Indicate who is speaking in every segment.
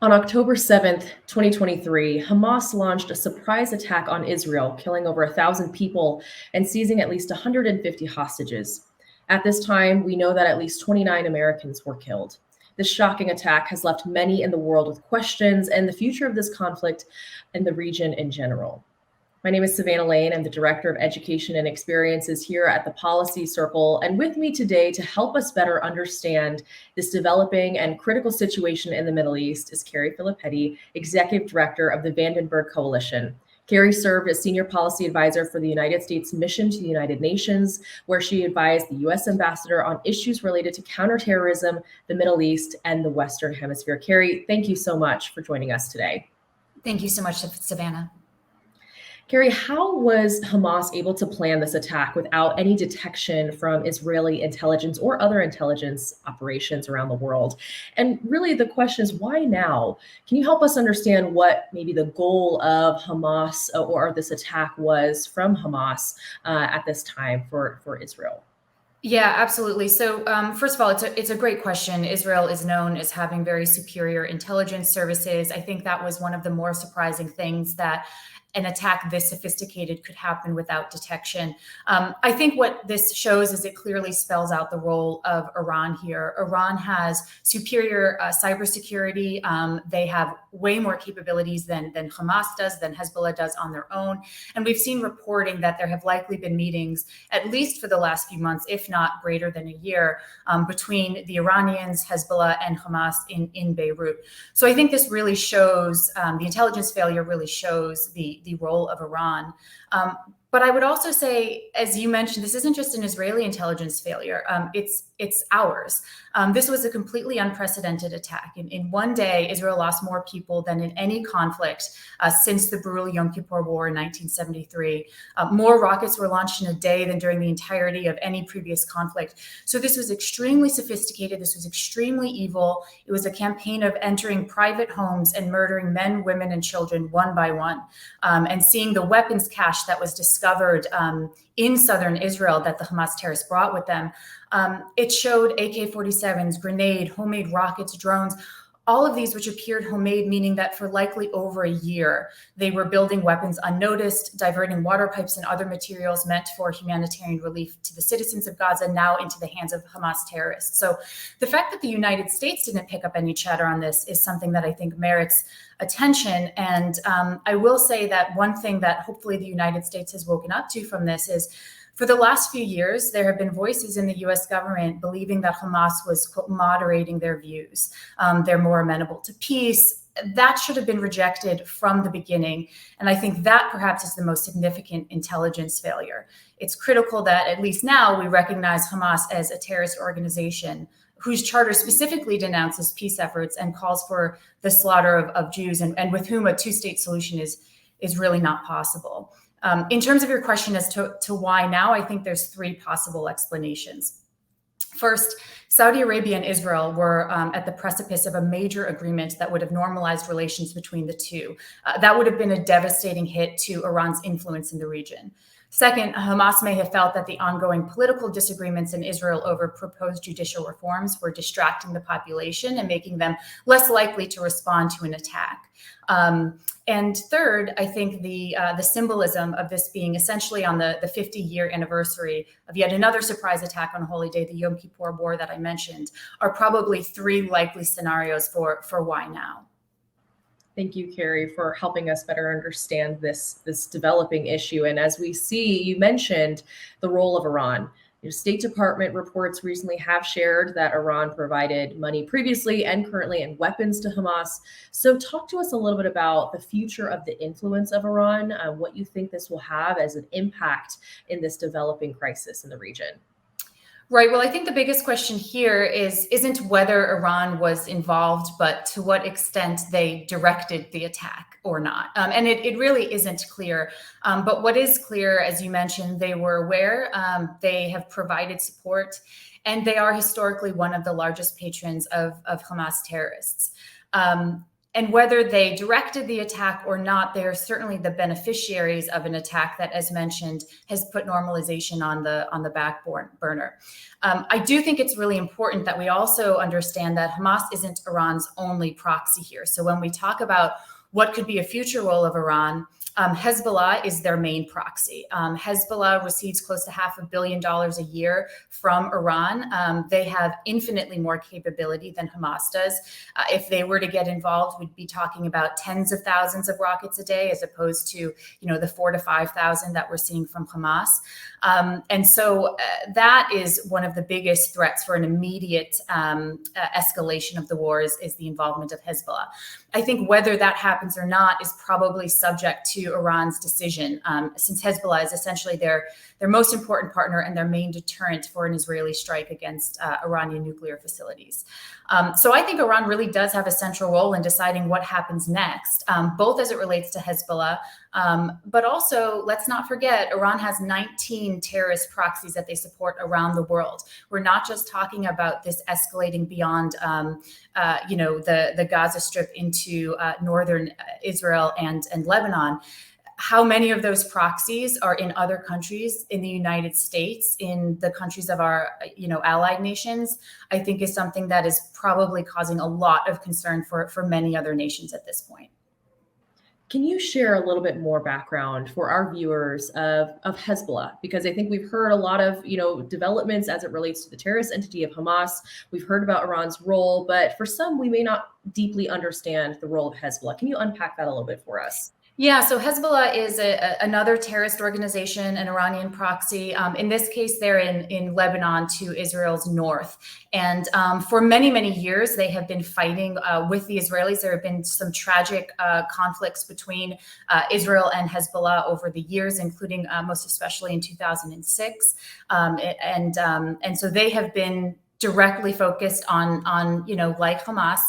Speaker 1: On October 7th, 2023, Hamas launched a surprise attack on Israel, killing over 1,000 people and seizing at least 150 hostages. At this time, we know that at least 29 Americans were killed. This shocking attack has left many in the world with questions and the future of this conflict and the region in general. My name is Savannah Lane. I'm the Director of Education and Experiences here at the Policy Circle. And with me today to help us better understand this developing and critical situation in the Middle East is Carrie Filipetti, Executive Director of the Vandenberg Coalition. Carrie served as Senior Policy Advisor for the United States Mission to the United Nations, where she advised the U.S. Ambassador on issues related to counterterrorism, the Middle East, and the Western Hemisphere. Carrie, thank you so much for joining us today.
Speaker 2: Thank you so much, Savannah.
Speaker 1: Carrie, how was Hamas able to plan this attack without any detection from Israeli intelligence or other intelligence operations around the world? And really, the question is, why now? Can you help us understand what maybe the goal of Hamas or this attack was from Hamas at this time for Israel?
Speaker 2: Yeah, absolutely. So first of all, it's a great question. Israel is known as having very superior intelligence services. I think that was one of the more surprising things, that an attack this sophisticated could happen without detection. I think what this shows is it clearly spells out the role of Iran here. Iran has superior cybersecurity. They have way more capabilities than Hamas does, than Hezbollah does on their own. And we've seen reporting that there have likely been meetings, at least for the last few months, if not greater than a year, between the Iranians, Hezbollah, and Hamas in Beirut. So I think this really shows, the intelligence failure really shows the role of Iran. But I would also say, as you mentioned, this isn't just an Israeli intelligence failure. It's ours. This was a completely unprecedented attack. In one day, Israel lost more people than in any conflict since the brutal Yom Kippur War in 1973. More rockets were launched in a day than during the entirety of any previous conflict. So this was extremely sophisticated. This was extremely evil. It was a campaign of entering private homes and murdering men, women, and children one by one, and seeing the weapons cache that was discovered in southern Israel that the Hamas terrorists brought with them. It showed AK-47s, grenade, homemade rockets, drones, all of these which appeared homemade, meaning that for likely over a year, they were building weapons unnoticed, diverting water pipes and other materials meant for humanitarian relief to the citizens of Gaza, now into the hands of Hamas terrorists. So the fact that the United States didn't pick up any chatter on this is something that I think merits attention. And I will say that one thing that hopefully the United States has woken up to from this is, for the last few years, there have been voices in the U.S. government believing that Hamas was, quote, moderating their views. They're more amenable to peace. That should have been rejected from the beginning. And I think that perhaps is the most significant intelligence failure. It's critical that at least now we recognize Hamas as a terrorist organization whose charter specifically denounces peace efforts and calls for the slaughter of Jews, and with whom a two-state solution is really not possible. In terms of your question as to why now, I think there's three possible explanations. First, Saudi Arabia and Israel were at the precipice of a major agreement that would have normalized relations between the two. That would have been a devastating hit to Iran's influence in the region. Second, Hamas may have felt that the ongoing political disagreements in Israel over proposed judicial reforms were distracting the population and making them less likely to respond to an attack. And third, I think the symbolism of this being essentially on the 50-year anniversary of yet another surprise attack on Holy Day, the Yom Kippur War that I mentioned, are probably three likely scenarios for why now.
Speaker 1: Thank you, Carrie, for helping us better understand this developing issue. And as we see, you mentioned the role of Iran. Your State Department reports recently have shared that Iran provided money previously and currently and weapons to Hamas. So talk to us a little bit about the future of the influence of Iran, what you think this will have as an impact in this developing crisis in the region.
Speaker 2: Right. Well, I think the biggest question here isn't whether Iran was involved, but to what extent they directed the attack or not. And it really isn't clear. But what is clear, as you mentioned, they were aware, they have provided support, and they are historically one of the largest patrons of Hamas terrorists. And whether they directed the attack or not, they are certainly the beneficiaries of an attack that, as mentioned, has put normalization on the back burner. I do think it's really important that we also understand that Hamas isn't Iran's only proxy here. So when we talk about what could be a future role of Iran, Hezbollah is their main proxy. Hezbollah receives close to $500 million a year from Iran. They have infinitely more capability than Hamas does. If they were to get involved, we'd be talking about tens of thousands of rockets a day, as opposed to, the 4,000 to 5,000 that we're seeing from Hamas. And so that is one of the biggest threats for an immediate escalation of the war is the involvement of Hezbollah. I think whether that happens or not is probably subject to Iran's decision, since Hezbollah is essentially their most important partner and their main deterrent for an Israeli strike against Iranian nuclear facilities. So I think Iran really does have a central role in deciding what happens next, both as it relates to Hezbollah, but also, let's not forget, Iran has 19 terrorist proxies that they support around the world. We're not just talking about this escalating beyond, the Gaza Strip into northern Israel and Lebanon. How many of those proxies are in other countries, in the United States, in the countries of our, allied nations, I think is something that is probably causing a lot of concern for many other nations at this point.
Speaker 1: Can you share a little bit more background for our viewers of Hezbollah? Because I think we've heard a lot of, developments as it relates to the terrorist entity of Hamas. We've heard about Iran's role, but for some, we may not deeply understand the role of Hezbollah. Can you unpack that a little bit for us?
Speaker 2: Yeah, so Hezbollah is another terrorist organization, an Iranian proxy. In this case, they're in Lebanon to Israel's north. And for many, many years, they have been fighting with the Israelis. There have been some tragic conflicts between Israel and Hezbollah over the years, including most especially in 2006. And so they have been directly focused on like Hamas,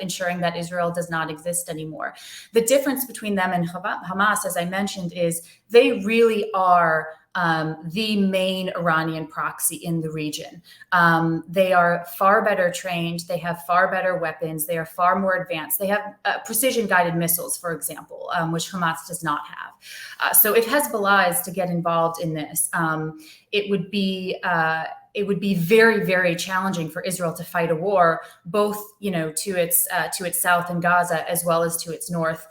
Speaker 2: ensuring that Israel does not exist anymore. The difference between them and Hamas, as I mentioned, is they really are the main Iranian proxy in the region. They are far better trained. They have far better weapons. They are far more advanced. They have precision-guided missiles, for example, which Hamas does not have. So if Hezbollah is to get involved in this, it would be very, very challenging for Israel to fight a war, both to its south in Gaza as well as to its north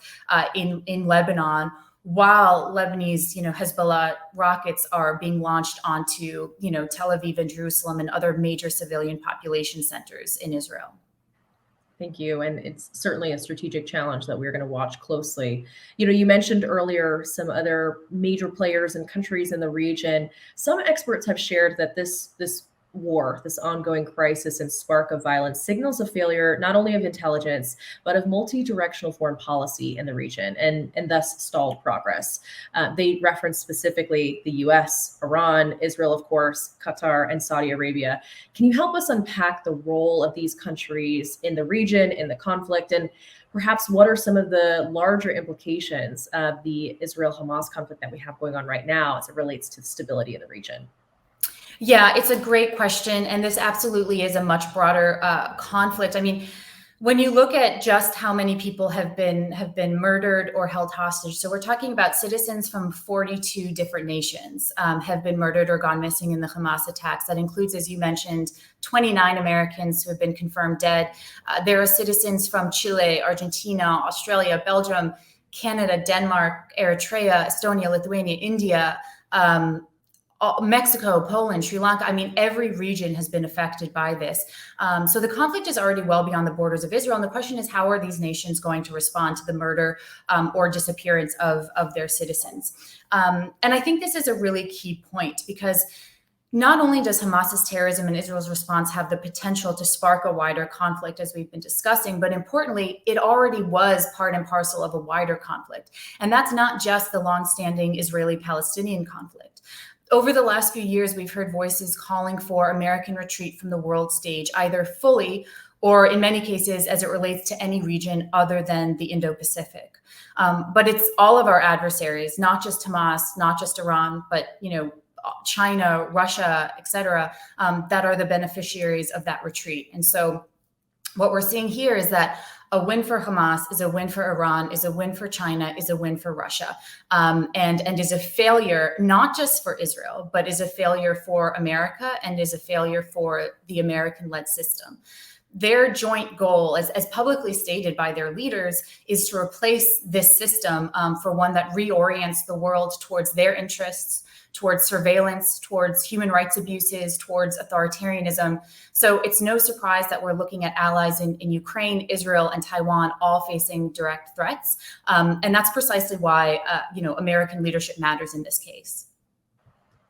Speaker 2: in Lebanon, while Lebanese Hezbollah rockets are being launched onto Tel Aviv and Jerusalem and other major civilian population centers in Israel.
Speaker 1: Thank you. And it's certainly a strategic challenge that we're going to watch closely. You mentioned earlier some other major players and countries in the region. Some experts have shared that this war, this ongoing crisis and spark of violence, signals a failure not only of intelligence, but of multi-directional foreign policy in the region and thus stalled progress. They reference specifically the US, Iran, Israel, of course, Qatar, and Saudi Arabia. Can you help us unpack the role of these countries in the region, in the conflict, and perhaps what are some of the larger implications of the Israel-Hamas conflict that we have going on right now as it relates to the stability in the region?
Speaker 2: Yeah, it's a great question. And this absolutely is a much broader conflict. I mean, when you look at just how many people have been murdered or held hostage, so we're talking about citizens from 42 different nations have been murdered or gone missing in the Hamas attacks. That includes, as you mentioned, 29 Americans who have been confirmed dead. There are citizens from Chile, Argentina, Australia, Belgium, Canada, Denmark, Eritrea, Estonia, Lithuania, India, Mexico, Poland, Sri Lanka. I mean, every region has been affected by this. So the conflict is already well beyond the borders of Israel. And the question is, how are these nations going to respond to the murder or disappearance of their citizens? And I think this is a really key point, because not only does Hamas's terrorism and Israel's response have the potential to spark a wider conflict, as we've been discussing, but importantly, it already was part and parcel of a wider conflict. And that's not just the longstanding Israeli-Palestinian conflict. Over the last few years, we've heard voices calling for American retreat from the world stage, either fully or in many cases as it relates to any region other than the Indo-Pacific. But it's all of our adversaries, not just Hamas, not just Iran, but China, Russia, et cetera, that are the beneficiaries of that retreat. And so what we're seeing here is that a win for Hamas is a win for Iran, is a win for China, is a win for Russia, and is a failure not just for Israel, but is a failure for America and is a failure for the American-led system. Their joint goal, as publicly stated by their leaders, is to replace this system for one that reorients the world towards their interests, towards surveillance, towards human rights abuses, towards authoritarianism. So it's no surprise that we're looking at allies in Ukraine, Israel, and Taiwan all facing direct threats. And that's precisely why American leadership matters in this case.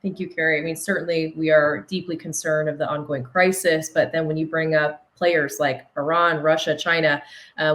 Speaker 1: Thank you, Carrie. I mean, certainly we are deeply concerned of the ongoing crisis, but then when you bring up players like Iran, Russia, China,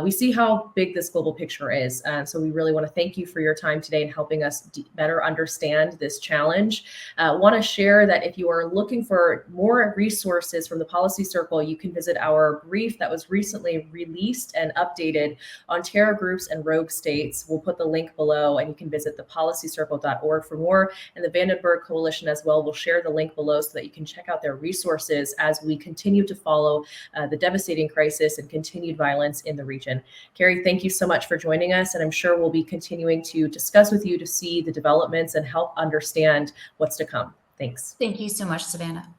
Speaker 1: we see how big this global picture is. So we really want to thank you for your time today and helping us better understand this challenge. Want to share that if you are looking for more resources from the Policy Circle, you can visit our brief that was recently released and updated on terror groups and rogue states. We'll put the link below, and you can visit thepolicycircle.org for more. And the Vandenberg Coalition as well, we'll share the link below so that you can check out their resources as we continue to follow the devastating crisis and continued violence in the region. Carrie, thank you so much for joining us, and I'm sure we'll be continuing to discuss with you to see the developments and help understand what's to come. Thanks.
Speaker 2: Thank you so much, Savannah.